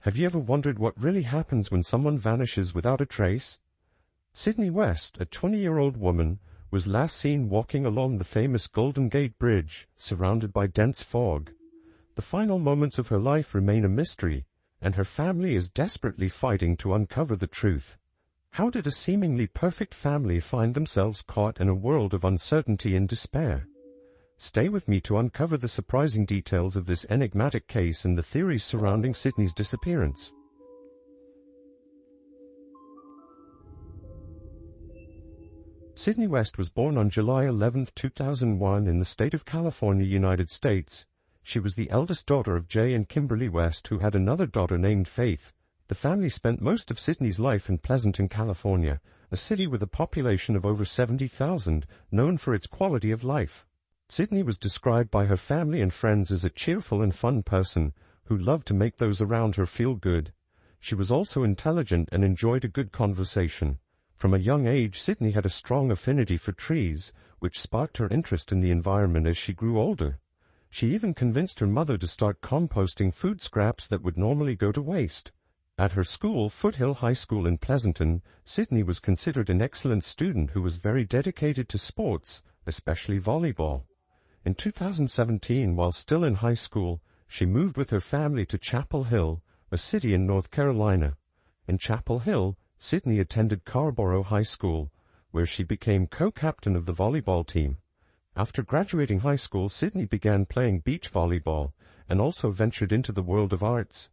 Have you ever wondered what really happens when someone vanishes without a trace? Sydney West, a 20-year-old woman, was last seen walking along the famous Golden Gate Bridge, surrounded by dense fog. The final moments of her life remain a mystery, and her family is desperately fighting to uncover the truth. How did a seemingly perfect family find themselves caught in a world of uncertainty and despair? Stay with me to uncover the surprising details of this enigmatic case and the theories surrounding Sydney's disappearance. Sydney West was born on July 11, 2001 in the state of California, United States. She was the eldest daughter of Jay and Kimberly West, who had another daughter named Faith. The family spent most of Sydney's life in Pleasanton, California, a city with a population of over 70,000, known for its quality of life. Sydney was described by her family and friends as a cheerful and fun person who loved to make those around her feel good. She was also intelligent and enjoyed a good conversation. From a young age, Sydney had a strong affinity for trees, which sparked her interest in the environment as she grew older. She even convinced her mother to start composting food scraps that would normally go to waste. At her school, Foothill High School in Pleasanton, Sydney was considered an excellent student who was very dedicated to sports, especially volleyball. In 2017, while still in high school, she moved with her family to Chapel Hill, a city in North Carolina. In Chapel Hill, Sydney attended Carborough High School, where she became co-captain of the volleyball team. After graduating high school, Sydney began playing beach volleyball and also ventured into the world of arts.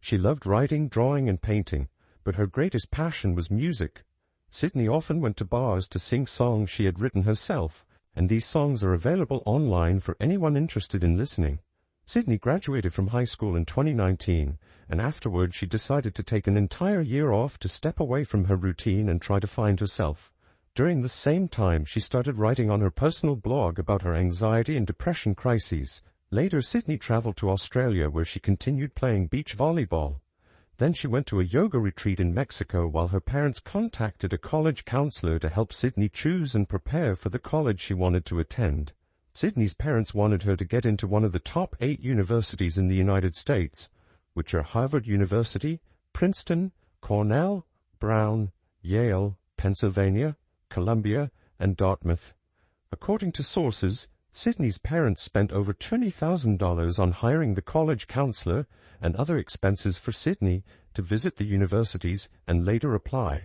She loved writing, drawing, and painting, but her greatest passion was music. Sydney often went to bars to sing songs she had written herself, and these songs are available online for anyone interested in listening. Sydney graduated from high school in 2019, and afterward she decided to take an entire year off to step away from her routine and try to find herself. During the same time, she started writing on her personal blog about her anxiety and depression crises. Later, Sydney traveled to Australia, where she continued playing beach volleyball. Then she went to a yoga retreat in Mexico while her parents contacted a college counselor to help Sydney choose and prepare for the college she wanted to attend. Sydney's parents wanted her to get into one of the top 8 universities in the United States, which are Harvard University, Princeton, Cornell, Brown, Yale, Pennsylvania, Columbia, and Dartmouth. According to sources, Sydney's parents spent over $20,000 on hiring the college counselor and other expenses for Sydney to visit the universities and later apply.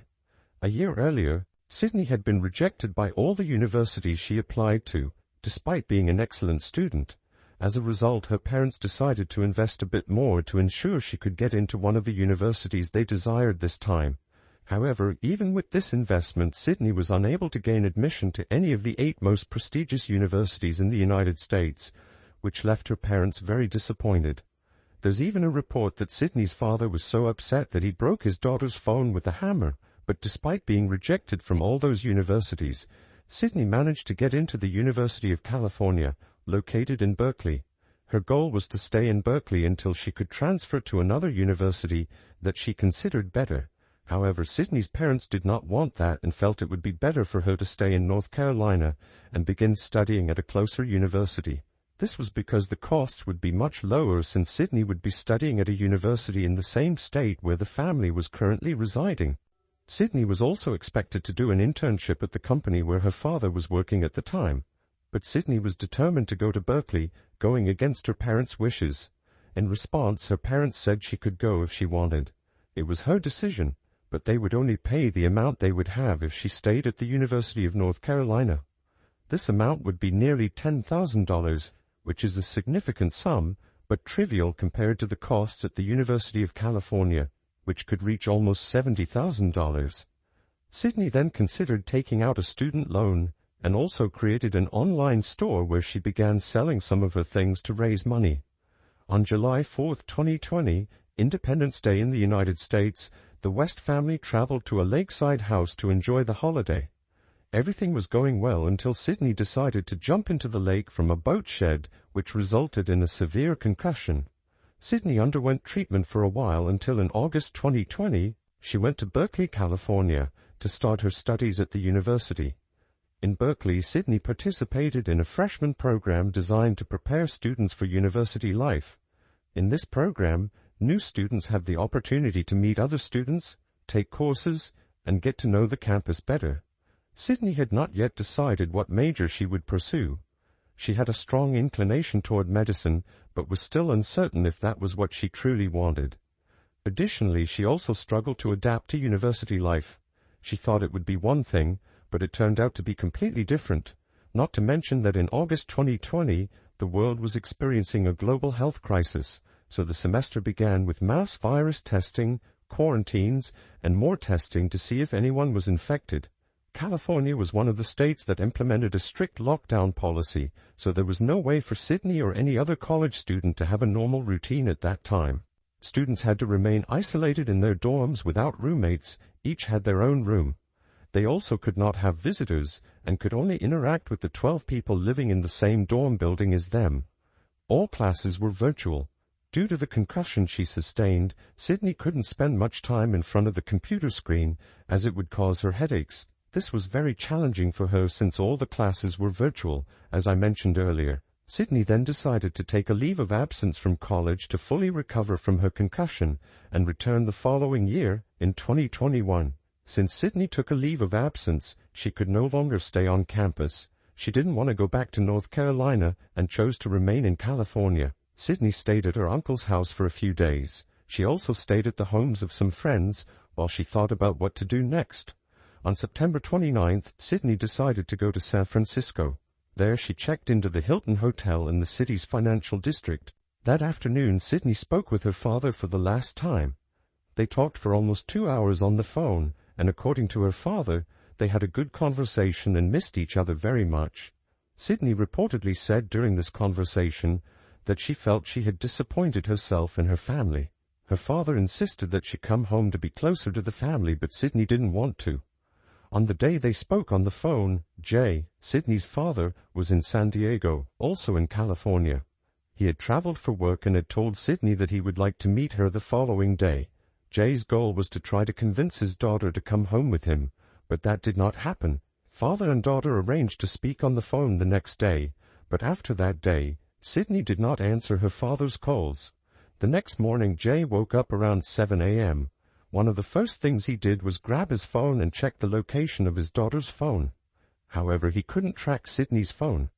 A year earlier, Sydney had been rejected by all the universities she applied to, despite being an excellent student. As a result, her parents decided to invest a bit more to ensure she could get into one of the universities they desired this time. However, even with this investment, Sydney was unable to gain admission to any of the 8 most prestigious universities in the United States, which left her parents very disappointed. There's even a report that Sydney's father was so upset that he broke his daughter's phone with a hammer, but despite being rejected from all those universities, Sydney managed to get into the University of California, located in Berkeley. Her goal was to stay in Berkeley until she could transfer to another university that she considered better. However, Sydney's parents did not want that and felt it would be better for her to stay in North Carolina and begin studying at a closer university. This was because the costs would be much lower, since Sydney would be studying at a university in the same state where the family was currently residing. Sydney was also expected to do an internship at the company where her father was working at the time. But Sydney was determined to go to Berkeley, going against her parents' wishes. In response, her parents said she could go if she wanted. It was her decision, but they would only pay the amount they would have if she stayed at the University of North Carolina. This amount would be nearly $10,000, which is a significant sum, but trivial compared to the costs at the University of California, which could reach almost $70,000. Sydney then considered taking out a student loan and also created an online store where she began selling some of her things to raise money. On July 4, 2020, Independence Day in the United States, the West family traveled to a lakeside house to enjoy the holiday. Everything was going well until Sydney decided to jump into the lake from a boat shed, which resulted in a severe concussion. Sydney underwent treatment for a while until in August 2020, she went to Berkeley, California, to start her studies at the university. In Berkeley, Sydney participated in a freshman program designed to prepare students for university life. In this program, New students have the opportunity to meet other students, take courses, and get to know the campus better. Sydney had not yet decided what major she would pursue. She had a strong inclination toward medicine, but was still uncertain if that was what she truly wanted. Additionally, she also struggled to adapt to university life. She thought it would be one thing, but it turned out to be completely different. Not to mention that in August 2020, the world was experiencing a global health crisis, so the semester began with mass virus testing, quarantines, and more testing to see if anyone was infected. California was one of the states that implemented a strict lockdown policy, so there was no way for Sydney or any other college student to have a normal routine at that time. Students had to remain isolated in their dorms without roommates, each had their own room. They also could not have visitors, and could only interact with the 12 people living in the same dorm building as them. All classes were virtual. Due to the concussion she sustained, Sydney couldn't spend much time in front of the computer screen, as it would cause her headaches. This was very challenging for her since all the classes were virtual, as I mentioned earlier. Sydney then decided to take a leave of absence from college to fully recover from her concussion, and return the following year, in 2021. Since Sydney took a leave of absence, she could no longer stay on campus. She didn't want to go back to North Carolina, and chose to remain in California. Sydney stayed at her uncle's house for a few days. She also stayed at the homes of some friends, while she thought about what to do next. On September 29th, Sydney decided to go to San Francisco. There she checked into the Hilton Hotel in the city's financial district. That afternoon, Sydney spoke with her father for the last time. They talked for almost 2 hours on the phone, and according to her father, they had a good conversation and missed each other very much. Sydney reportedly said during this conversation that she felt she had disappointed herself and her family. Her father insisted that she come home to be closer to the family, but Sydney didn't want to. On the day they spoke on the phone, Jay, Sydney's father, was in San Diego, also in California. He had traveled for work and had told Sydney that he would like to meet her the following day. Jay's goal was to try to convince his daughter to come home with him, but that did not happen. Father and daughter arranged to speak on the phone the next day, but after that day, Sydney did not answer her father's calls. The next morning, Jay woke up around 7 a.m. One of the first things he did was grab his phone and check the location of his daughter's phone. However, he couldn't track Sydney's phone.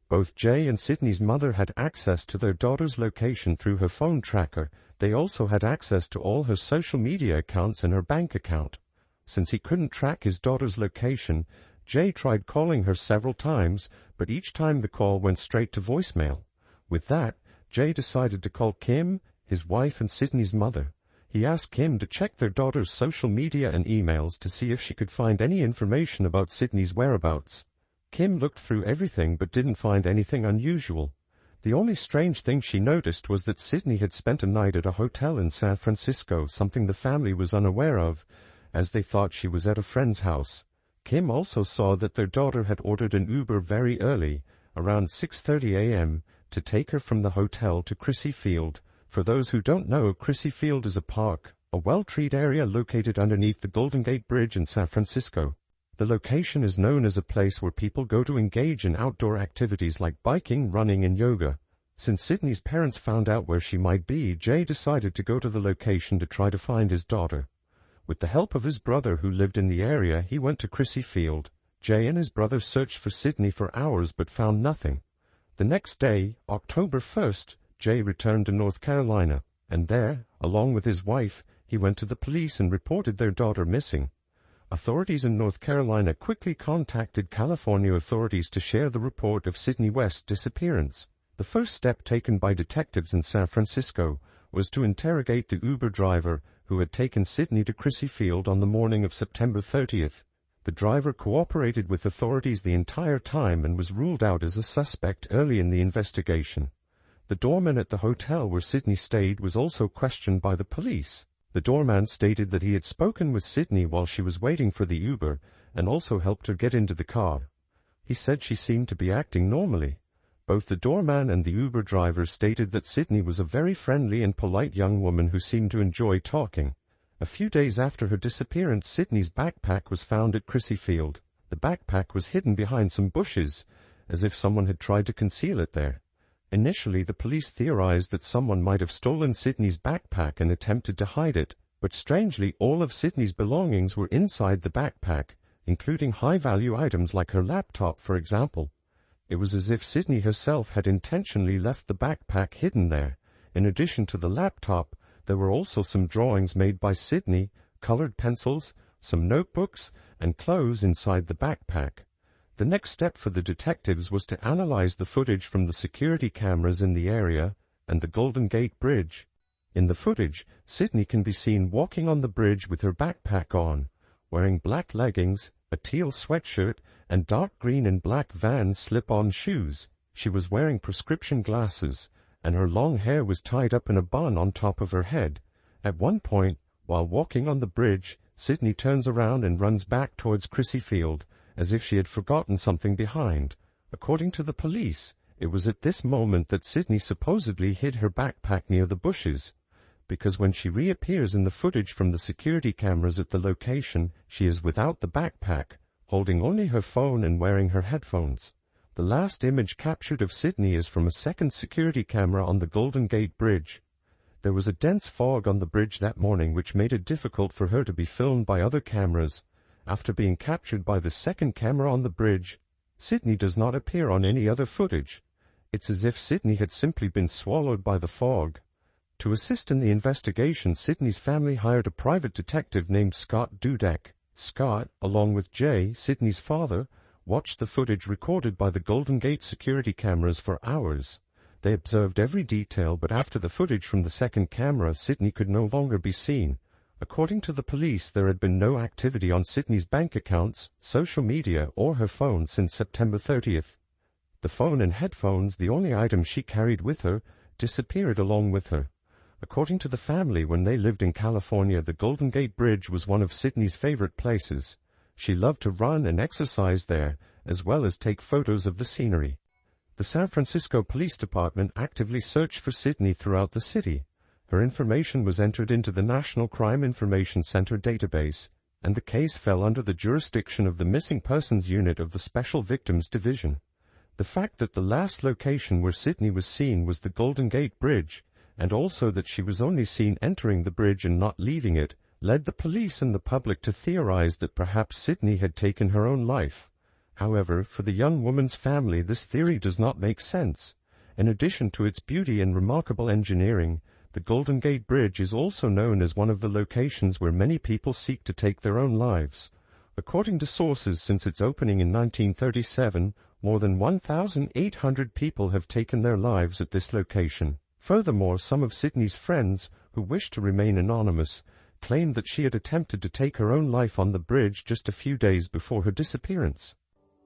Both Jay and Sydney's mother had access to their daughter's location through her phone tracker. They also had access to all her social media accounts and her bank account. Since he couldn't track his daughter's location, Jay tried calling her several times, but each time the call went straight to voicemail. With that, Jay decided to call Kim, his wife and Sydney's mother. He asked Kim to check their daughter's social media and emails to see if she could find any information about Sydney's whereabouts. Kim looked through everything but didn't find anything unusual. The only strange thing she noticed was that Sydney had spent a night at a hotel in San Francisco, something the family was unaware of, as they thought she was at a friend's house. Kim also saw that their daughter had ordered an Uber very early, around 6:30 a.m., to take her from the hotel to Crissy Field. For those who don't know, Crissy Field is a park, a well-treed area located underneath the Golden Gate Bridge in San Francisco. The location is known as a place where people go to engage in outdoor activities like biking, running, and yoga. Since Sydney's parents found out where she might be, Jay decided to go to the location to try to find his daughter. With the help of his brother who lived in the area, he went to Crissy Field. Jay and his brother searched for Sydney for hours but found nothing. The next day, October 1st, Jay returned to North Carolina, and there, along with his wife, he went to the police and reported their daughter missing. Authorities in North Carolina quickly contacted California authorities to share the report of Sydney West's disappearance. The first step taken by detectives in San Francisco was to interrogate the Uber driver who had taken Sydney to Crissy Field on the morning of September 30th. The driver cooperated with authorities the entire time and was ruled out as a suspect early in the investigation. The doorman at the hotel where Sydney stayed was also questioned by the police. The doorman stated that he had spoken with Sydney while she was waiting for the Uber and also helped her get into the car. He said she seemed to be acting normally. Both the doorman and the Uber driver stated that Sydney was a very friendly and polite young woman who seemed to enjoy talking. A few days after her disappearance, Sydney's backpack was found at Crissy Field. The backpack was hidden behind some bushes, as if someone had tried to conceal it there. Initially, the police theorized that someone might have stolen Sydney's backpack and attempted to hide it, but strangely, all of Sydney's belongings were inside the backpack, including high-value items like her laptop, for example. It was as if Sydney herself had intentionally left the backpack hidden there. In addition to the laptop, there were also some drawings made by Sydney, colored pencils, some notebooks, and clothes inside the backpack. The next step for the detectives was to analyze the footage from the security cameras in the area and the Golden Gate Bridge. In the footage, Sydney can be seen walking on the bridge with her backpack on, wearing black leggings, a teal sweatshirt, and dark green and black Vans slip-on shoes. She was wearing prescription glasses, and her long hair was tied up in a bun on top of her head. At one point, while walking on the bridge, Sydney turns around and runs back towards Crissy Field, as if she had forgotten something behind. According to the police, it was at this moment that Sydney supposedly hid her backpack near the bushes, because when she reappears in the footage from the security cameras at the location, she is without the backpack, holding only her phone and wearing her headphones. The last image captured of Sydney is from a second security camera on the Golden Gate Bridge. There was a dense fog on the bridge that morning which made it difficult for her to be filmed by other cameras. After being captured by the second camera on the bridge, Sydney does not appear on any other footage. It's as if Sydney had simply been swallowed by the fog. To assist in the investigation, Sydney's family hired a private detective named Scott Dudek. Scott, along with Jay, Sydney's father, watched the footage recorded by the Golden Gate security cameras for hours. They observed every detail, but after the footage from the second camera, Sydney could no longer be seen. According to the police, there had been no activity on Sydney's bank accounts, social media, or her phone since September 30th. The phone and headphones, the only items she carried with her, disappeared along with her. According to the family, when they lived in California, the Golden Gate Bridge was one of Sydney's favorite places. She loved to run and exercise there, as well as take photos of the scenery. The San Francisco Police Department actively searched for Sydney throughout the city. Her information was entered into the National Crime Information Center database, and the case fell under the jurisdiction of the Missing Persons Unit of the Special Victims Division. The fact that the last location where Sydney was seen was the Golden Gate Bridge, and also that she was only seen entering the bridge and not leaving it, led the police and the public to theorize that perhaps Sydney had taken her own life. However, for the young woman's family, this theory does not make sense. In addition to its beauty and remarkable engineering, the Golden Gate Bridge is also known as one of the locations where many people seek to take their own lives. According to sources, since its opening in 1937, more than 1,800 people have taken their lives at this location. Furthermore, some of Sydney's friends, who wished to remain anonymous, claimed that she had attempted to take her own life on the bridge just a few days before her disappearance.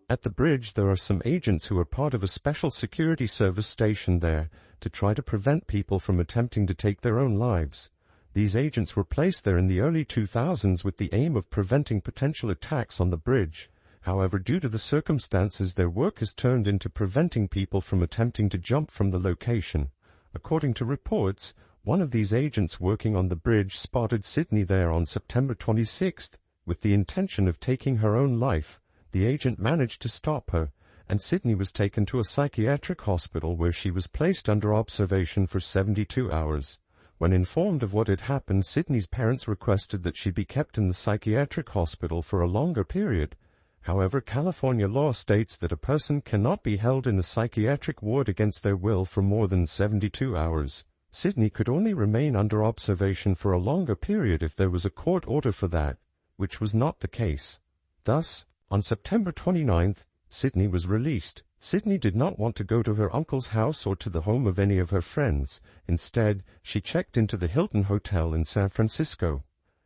At the bridge, there are some agents who are part of a special security service stationed there to try to prevent people from attempting to take their own lives. These agents were placed there in the early 2000s with the aim of preventing potential attacks on the bridge. However, due to the circumstances, their work has turned into preventing people from attempting to jump from the location. According to reports, one of these agents working on the bridge spotted Sydney there on September 26th with the intention of taking her own life. The agent managed to stop her, and Sydney was taken to a psychiatric hospital where she was placed under observation for 72 hours. When informed of what had happened, Sydney's parents requested that she be kept in the psychiatric hospital for a longer period. However, California law states that a person cannot be held in a psychiatric ward against their will for more than 72 hours. Sydney could only remain under observation for a longer period if there was a court order for that, which was not the case. Thus, on September 29th, Sydney was released. Sydney did not want to go to her uncle's house or to the home of any of her friends. Instead, she checked into the Hilton Hotel in San Francisco.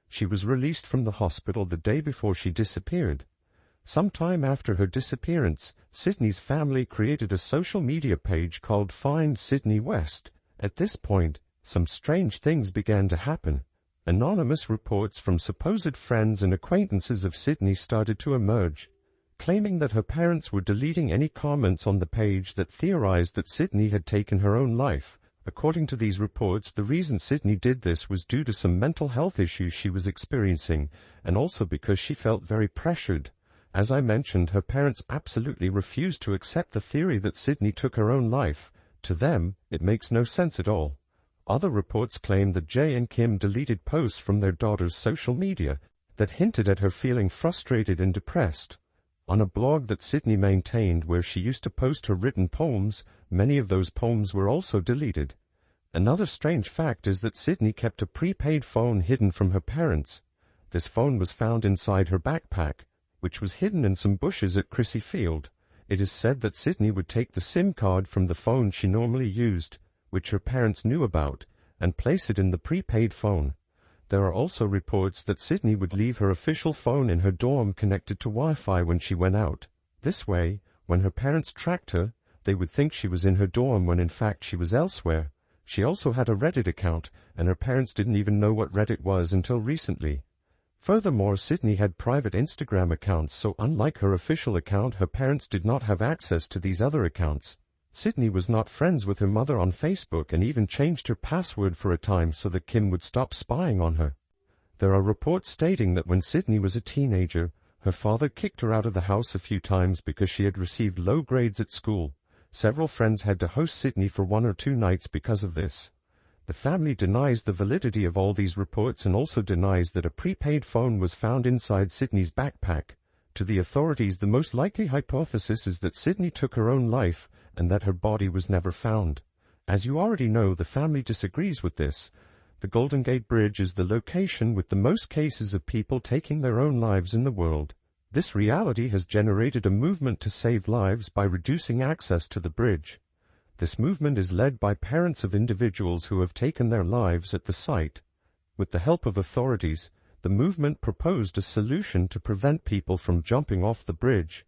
She was released from the hospital the day before she disappeared. Sometime after her disappearance, Sydney's family created a social media page called Find Sydney West. At this point, some strange things began to happen. Anonymous reports from supposed friends and acquaintances of Sydney started to emerge, claiming that her parents were deleting any comments on the page that theorized that Sydney had taken her own life. According to these reports, the reason Sydney did this was due to some mental health issues she was experiencing, and also because she felt very pressured. As I mentioned, her parents absolutely refused to accept the theory that Sydney took her own life. To them, it makes no sense at all. Other reports claim that Jay and Kim deleted posts from their daughter's social media that hinted at her feeling frustrated and depressed. On a blog that Sydney maintained where she used to post her written poems, many of those poems were also deleted. Another strange fact is that Sydney kept a prepaid phone hidden from her parents. This phone was found inside her backpack, which was hidden in some bushes at Crissy Field. It is said that Sydney would take the SIM card from the phone she normally used, which her parents knew about, and place it in the prepaid phone. There are also reports that Sydney would leave her official phone in her dorm connected to Wi-Fi when she went out. This way, when her parents tracked her, they would think she was in her dorm when in fact she was elsewhere. She also had a Reddit account, and her parents didn't even know what Reddit was until recently. Furthermore, Sydney had private Instagram accounts, so unlike her official account, her parents did not have access to these other accounts. Sydney was not friends with her mother on Facebook and even changed her password for a time so that Kim would stop spying on her. There are reports stating that when Sydney was a teenager, her father kicked her out of the house a few times because she had received low grades at school. Several friends had to host Sydney for 1 or 2 nights because of this. The family denies the validity of all these reports and also denies that a prepaid phone was found inside Sydney's backpack. To the authorities, the most likely hypothesis is that Sydney took her own life and that her body was never found. As you already know, the family disagrees with this. The Golden Gate Bridge is the location with the most cases of people taking their own lives in the world. This reality has generated a movement to save lives by reducing access to the bridge. This movement is led by parents of individuals who have taken their lives at the site. With the help of authorities, the movement proposed a solution to prevent people from jumping off the bridge,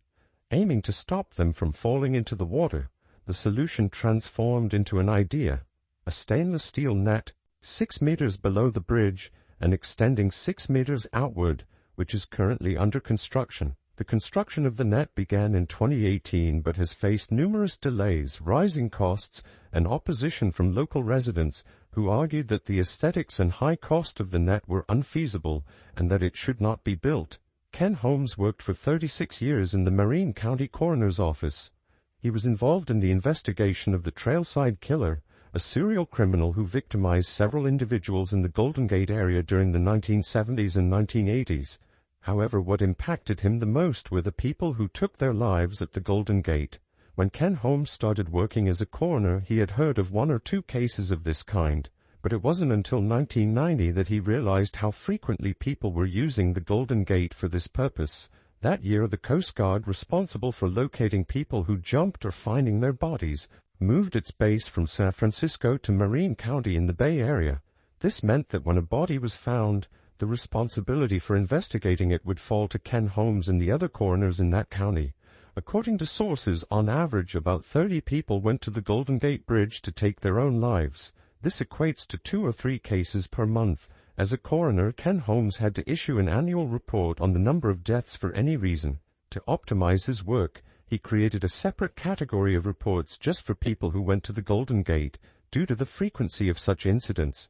aiming to stop them from falling into the water. The solution transformed into an idea: a stainless steel net, 6 meters below the bridge and extending 6 meters outward, which is currently under construction. The construction of the net began in 2018 but has faced numerous delays, rising costs, and opposition from local residents who argued that the aesthetics and high cost of the net were unfeasible and that it should not be built. Ken Holmes worked for 36 years in the Marine County Coroner's Office. He was involved in the investigation of the Trailside Killer, a serial criminal who victimized several individuals in the Golden Gate area during the 1970s and 1980s. However, what impacted him the most were the people who took their lives at the Golden Gate. When Ken Holmes started working as a coroner, he had heard of 1 or 2 cases of this kind, but it wasn't until 1990 that he realized how frequently people were using the Golden Gate for this purpose. That year, the Coast Guard, responsible for locating people who jumped or finding their bodies, moved its base from San Francisco to Marine County in the Bay Area. This meant that when a body was found, the responsibility for investigating it would fall to Ken Holmes and the other coroners in that county. According to sources, on average about 30 people went to the Golden Gate Bridge to take their own lives. This equates to 2 or 3 cases per month. As a coroner, Ken Holmes had to issue an annual report on the number of deaths for any reason. To optimize his work, he created a separate category of reports just for people who went to the Golden Gate, due to the frequency of such incidents.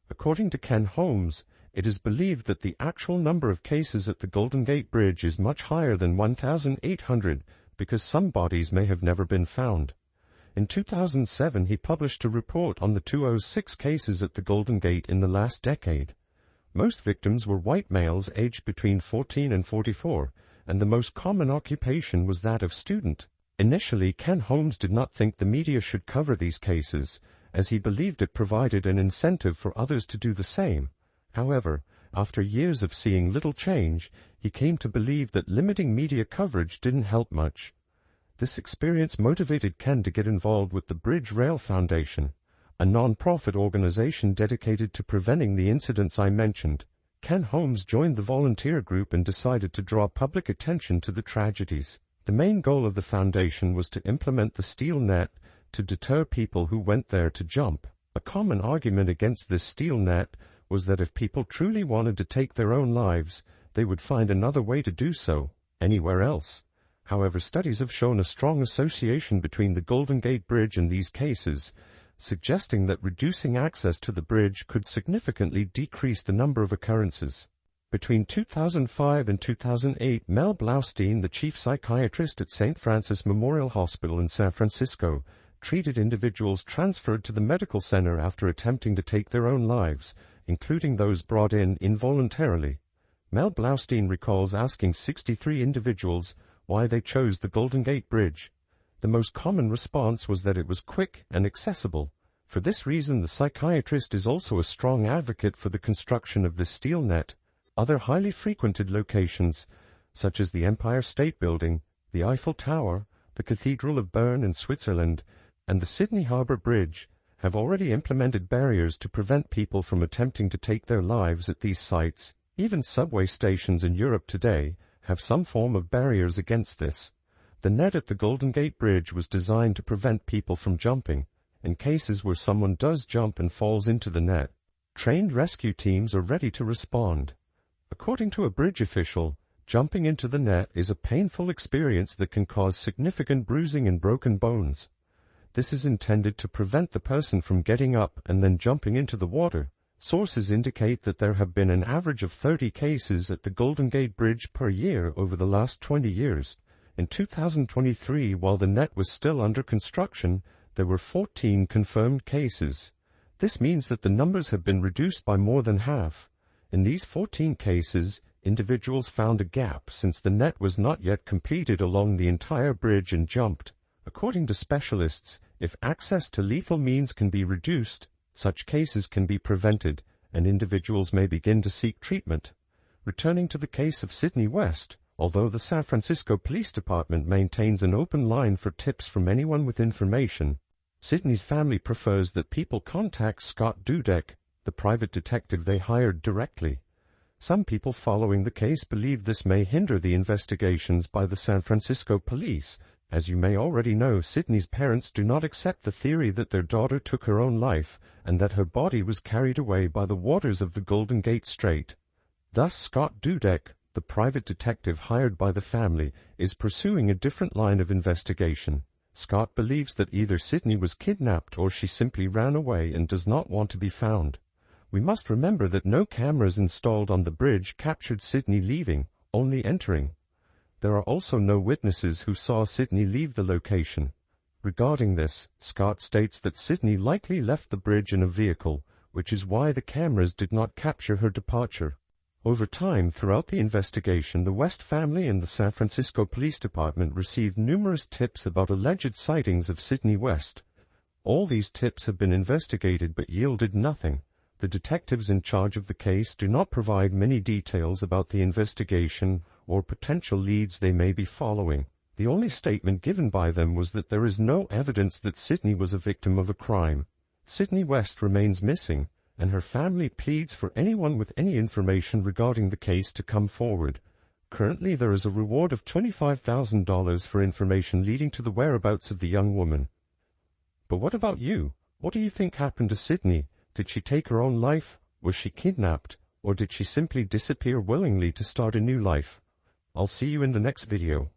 According to Ken Holmes, it is believed that the actual number of cases at the Golden Gate Bridge is much higher than 1,800 because some bodies may have never been found. In 2007, he published a report on the 206 cases at the Golden Gate in the last decade. Most victims were white males aged between 14 and 44, and the most common occupation was that of student. Initially, Ken Holmes did not think the media should cover these cases, as he believed it provided an incentive for others to do the same. However, after years of seeing little change, he came to believe that limiting media coverage didn't help much. This experience motivated Ken to get involved with the Bridge Rail Foundation, a non-profit organization dedicated to preventing the incidents I mentioned. Ken Holmes joined the volunteer group and decided to draw public attention to the tragedies. The main goal of the foundation was to implement the steel net to deter people who went there to jump. A common argument against this steel net was that if people truly wanted to take their own lives, they would find another way to do so, anywhere else. However, studies have shown a strong association between the Golden Gate Bridge and these cases, suggesting that reducing access to the bridge could significantly decrease the number of occurrences. Between 2005 and 2008, Mel Blaustein, the chief psychiatrist at St. Francis Memorial Hospital in San Francisco, treated individuals transferred to the medical center after attempting to take their own lives, including those brought in involuntarily. Mel Blaustein recalls asking 63 individuals why they chose the Golden Gate Bridge. The most common response was that it was quick and accessible. For this reason, the psychiatrist is also a strong advocate for the construction of this steel net. Other highly frequented locations, such as the Empire State Building, the Eiffel Tower, the Cathedral of Bern in Switzerland, and the Sydney Harbour Bridge, have already implemented barriers to prevent people from attempting to take their lives at these sites. Even subway stations in Europe today have some form of barriers against this. The net at the Golden Gate Bridge was designed to prevent people from jumping. In cases where someone does jump and falls into the net, trained rescue teams are ready to respond. According to a bridge official, jumping into the net is a painful experience that can cause significant bruising and broken bones. This is intended to prevent the person from getting up and then jumping into the water. Sources indicate that there have been an average of 30 cases at the Golden Gate Bridge per year over the last 20 years. In 2023, while the net was still under construction, there were 14 confirmed cases. This means that the numbers have been reduced by more than half. In these 14 cases, individuals found a gap since the net was not yet completed along the entire bridge and jumped. According to specialists, if access to lethal means can be reduced, such cases can be prevented, and individuals may begin to seek treatment. Returning to the case of Sydney West, although the San Francisco Police Department maintains an open line for tips from anyone with information, Sydney's family prefers that people contact Scott Dudek, the private detective they hired directly. Some people following the case believe this may hinder the investigations by the San Francisco police. As you may already know, Sydney's parents do not accept the theory that their daughter took her own life and that her body was carried away by the waters of the Golden Gate Strait. Thus, Scott Dudek, the private detective hired by the family, is pursuing a different line of investigation. Scott believes that either Sydney was kidnapped or she simply ran away and does not want to be found. We must remember that no cameras installed on the bridge captured Sydney leaving, only entering. There are also no witnesses who saw Sydney leave the location. Regarding this, Scott states that Sydney likely left the bridge in a vehicle, which is why the cameras did not capture her departure. Over time, throughout the investigation, the West family and the San Francisco Police Department received numerous tips about alleged sightings of Sydney West. All these tips have been investigated but yielded nothing. The detectives in charge of the case do not provide many details about the investigation or potential leads they may be following. The only statement given by them was that there is no evidence that Sydney was a victim of a crime. Sydney West remains missing, and her family pleads for anyone with any information regarding the case to come forward. Currently, there is a reward of $25,000 for information leading to the whereabouts of the young woman. But what about you? What do you think happened to Sydney? Did she take her own life? Was she kidnapped? Or did she simply disappear willingly to start a new life? I'll see you in the next video.